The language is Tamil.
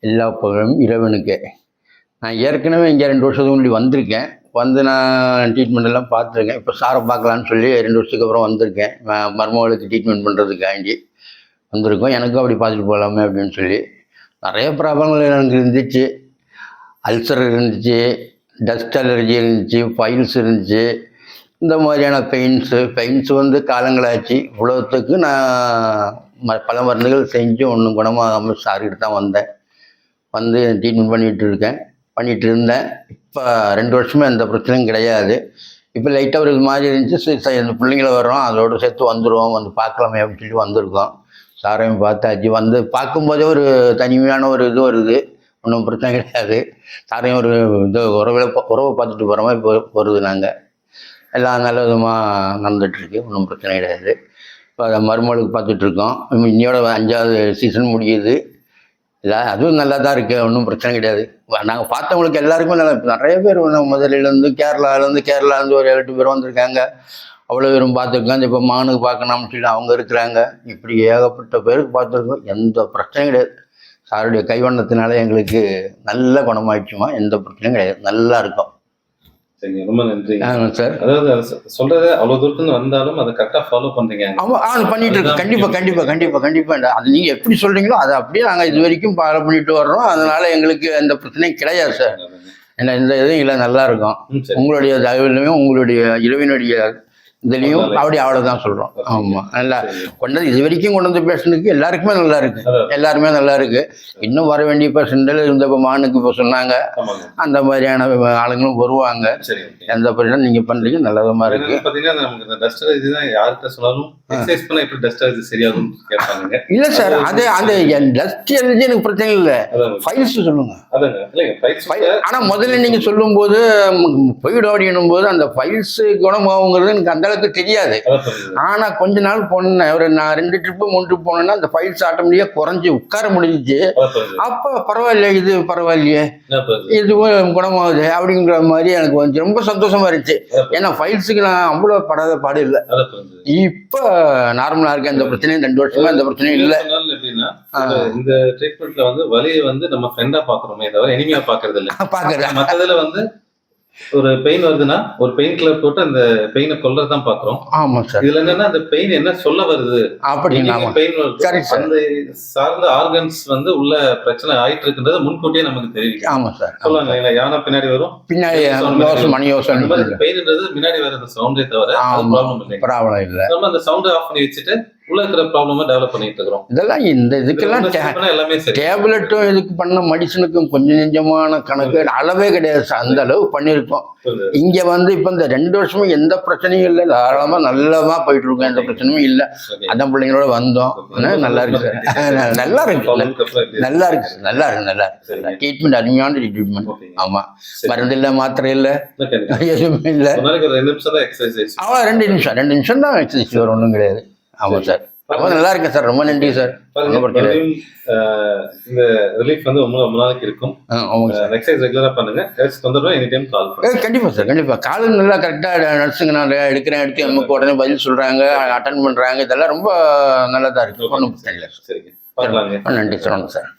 எல்லா புகழும் இறைவனுக்கு. நான் ஏற்கனவே இங்கே 2 வருஷத்துக்கு முன்னாடி வந்திருக்கேன். வந்து நான் ட்ரீட்மெண்ட் எல்லாம் பார்த்துருக்கேன். இப்போ சாரை பார்க்கலான்னு சொல்லி 2 வருஷத்துக்கு அப்புறம் வந்திருக்கேன். மருமகளுக்கு ட்ரீட்மெண்ட் பண்ணுறதுக்காண்டி வந்திருக்கோம். எனக்கும் அப்படி பார்த்துட்டு போகலாமே அப்படின்னு சொல்லி. நிறைய ப்ராப்ளங்கள் எனக்கு இருந்துச்சு. அல்சர் இருந்துச்சு, டஸ்ட் அலர்ஜி இருந்துச்சு, ஃபைல்ஸ் இருந்துச்சு. இந்த மாதிரியான பெயின்ஸ் வந்து காலங்களாச்சு. இவ்வளோத்துக்கு நான் பல மருந்துகள் செஞ்சு ஒன்றும் குணமாகாமல் சார்கிட்ட தான் வந்தேன். வந்து ட்ரீட்மெண்ட் பண்ணிகிட்டு இருந்தேன். இப்போ 2 வருஷமே எந்த பிரச்சனையும் கிடையாது. இப்போ லைட்டாக ஒரு மாதிரி இருந்துச்சு. இந்த பிள்ளைங்கள வர்றோம், அதோடு சேர்த்து வந்துடுவோம், வந்து பார்க்கலாமே அப்படின்னு சொல்லி வந்திருக்கோம். சாரையும் பார்த்தாச்சு. வந்து பார்க்கும்போதே ஒரு தனிமையான ஒரு இது வருது. ஒன்றும் பிரச்சனை கிடையாது. சாரையும் ஒரு இது உறவை பார்த்துட்டு போகிற மாதிரி வருது. நாங்கள் எல்லாம் நல்ல விதமாக நடந்துகிட்ருக்கு. ஒன்றும் பிரச்சனை கிடையாது. இப்போ அதை மருமகளுக்கு பார்த்துட்ருக்கோம். இன்னையோட 5வது சீசன் முடியுது. இல்லை அதுவும் நல்லா தான் இருக்குது. ஒன்றும் பிரச்சனை கிடையாது. நாங்கள் பார்த்தவங்களுக்கு எல்லாருக்குமே நல்லா. நிறைய பேர் முதலிலேருந்து கேரளாலேருந்து ஒரு 7-8 பேர் வந்திருக்காங்க. அவ்வளோ பேரும் பார்த்துருக்காங்க. இப்போ மகனுக்கு பார்க்கணும்னு சொல்லி அவங்க இருக்கிறாங்க. இப்படி ஏகப்பட்ட பேருக்கு பார்த்துருக்கோம். எந்த பிரச்சனையும் கிடையாது. சாருடைய கைவண்ணத்தினால எங்களுக்கு நல்ல குணமாயிடுச்சுமா. எந்த பிரச்சனையும் கிடையாது. நல்லா இருக்கும். சரிங்க, ரொம்ப நன்றி சார். அதாவது சொல்றது அவ்வளவு தூரத்துல வந்தாலும் அதை கரெக்டா ஃபாலோ பண்றீங்க. பண்ணிட்டு இருக்கோம். கண்டிப்பா அது நீங்க எப்படி சொல்றீங்களோ அதை அப்படியே நாங்க இது வரைக்கும் ஃபாலோ பண்ணிட்டு வர்றோம். அதனால எங்களுக்கு எந்த பிரச்சனையும் கிடையாது சார். ஏன்னா இந்த இதுவும் இல்லை, நல்லா இருக்கும். உங்களுடைய தகவலையும் உங்களுடைய இறைவனுடைய இதுலையும் அவ்வளவுதான் சொல்றோம். ஆமா, நல்லா கொண்டது இது வரைக்கும் கொண்டு வந்து பேசுனதுக்கு எல்லாருமே நல்லா இருக்கு. இன்னும் வர வேண்டிய பேஷண்ட்கள் இந்த மகனுக்கு இப்போ சொன்னாங்க. அந்த மாதிரியான ஆளுங்களும் வருவாங்க. எந்த பிரச்சனை நீங்க பண்றீங்க நல்லதமா இருக்கு. இல்ல சார், அது அந்த டஸ்ட் அலர்ஜி எனக்கு பிரச்சனை இல்லை. ஃபைல்ஸ் சொல்லுங்க. ஆனா முதல்ல நீங்க சொல்லும் போது போயிடும் போது அந்த ஃபைல்ஸ் குணமாகுங்கிறது எனக்கு அந்த அளவுக்கு தெரியாது. ஆனா கொஞ்ச நாள் போனேன், ஒரு 2 ட்ரிப்பு 3 ட்ரிப் போனேன்னா அந்த ஃபைல்ஸ் ஆட்டோமேட்டிக்கா குறைஞ்சி உட்கார முடிஞ்சிச்சு. அப்ப பரவாயில்லையே இதுவும் குணமாகுது அப்படிங்கிற மாதிரி எனக்கு கொஞ்சம் ரொம்ப சந்தோஷமா இருந்துச்சு. ஏன்னா ஃபைல்ஸுக்கு நான் அவ்வளவு படாத பாடு இல்லை. இப்ப நார்மலா இருக்கேன். எந்த பிரச்சனையும் 2 வருஷமா எந்த பிரச்சனையும் இல்லை. இந்த ட்ரீட்மெண்ட்ல வந்து வலியை வந்து நம்ம ஃப்ரெண்டா பாக்குறோமே தவிர எனிமியா பாக்குறது இல்லை. மத்ததுல வந்து ஒரு பெயின் வருதுன்னா ஒரு பெயின் கில்லர் போட்டு அந்த பெயினை கொல்றதான் பாக்குறோம். ஆமா சார். இதுல என்னன்னா அந்த பெயின் என்ன சொல்ல வருது அப்படின்னு பெயின் அந்த சார்ந்த ஆர்கன்ஸ் வந்து உள்ள பிரச்சனை ஆயிட்டு இருக்குன்றது முன்கூட்டியே நமக்கு தெரியும். ஆமா சார். சொல்லுவாங்க யானை பின்னாடி வரும், பின்னாடி பெயின்ன்றது முன்னாடி வர அந்த சவுண்டே தவிர ப்ராப்ளம் இல்லை. நம்ம அந்த சவுண்ட் ஆஃப் பண்ணி வச்சுட்டு உள்ள இருக்கிற ப்ராப்ளமா டெவலப் பண்ணிட்டு இருக்கிறோம். இதெல்லாம் இந்த இதுக்கெல்லாம் டேப்லெட்டும் இதுக்கு பண்ண மெடிசனுக்கும் கொஞ்சம் நெஞ்சமான கணக்கு அளவே கிடையாது. அந்த அளவு பண்ணியிருக்கோம். இங்க வந்து இப்ப இந்த 2 வருஷமும் எந்த பிரச்சனையும் இல்லை. தாராளமா நல்லமா போயிட்டு இருக்கோம். எந்த பிரச்சனையும் இல்லை. அதான் பிள்ளைங்களோட வந்தோம். நல்லா இருக்கு சார். நல்லா இருக்கு. ட்ரீட்மெண்ட் அருமையான ட்ரீட்மெண்ட். ஆமா, மருந்து இல்லை, மாத்திரை இல்லை, எதுவுமே இல்லை. 2 நிமிஷம் தான் எக்ஸசைஸ். வேற ஒன்றும் கிடையாது. ஆமா சார், ரொம்ப நல்லா இருக்கு சார். ரொம்ப நன்றி சார். இந்த ரிலீஃப் வந்து ரொம்ப நாளைக்கு இருக்கும். எக்ஸசைஸ் ரெகுலரா பண்ணுங்க. தொந்தரவு எனி டைம் கால் பண்ணுங்க. கண்டிப்பா சார், கண்டிப்பா. கால் நல்லா கரெக்டா நர்ஸுங்க நான் எடுத்து நமக்கு உடனே பதில் சொல்றாங்க, அட்டன் பண்றாங்க. இதெல்லாம் ரொம்ப நல்லதா இருக்கு. ஒன்றும் பிரச்சனை இல்லை. சரிங்க, பார்க்கலாங்க. நன்றி சார்.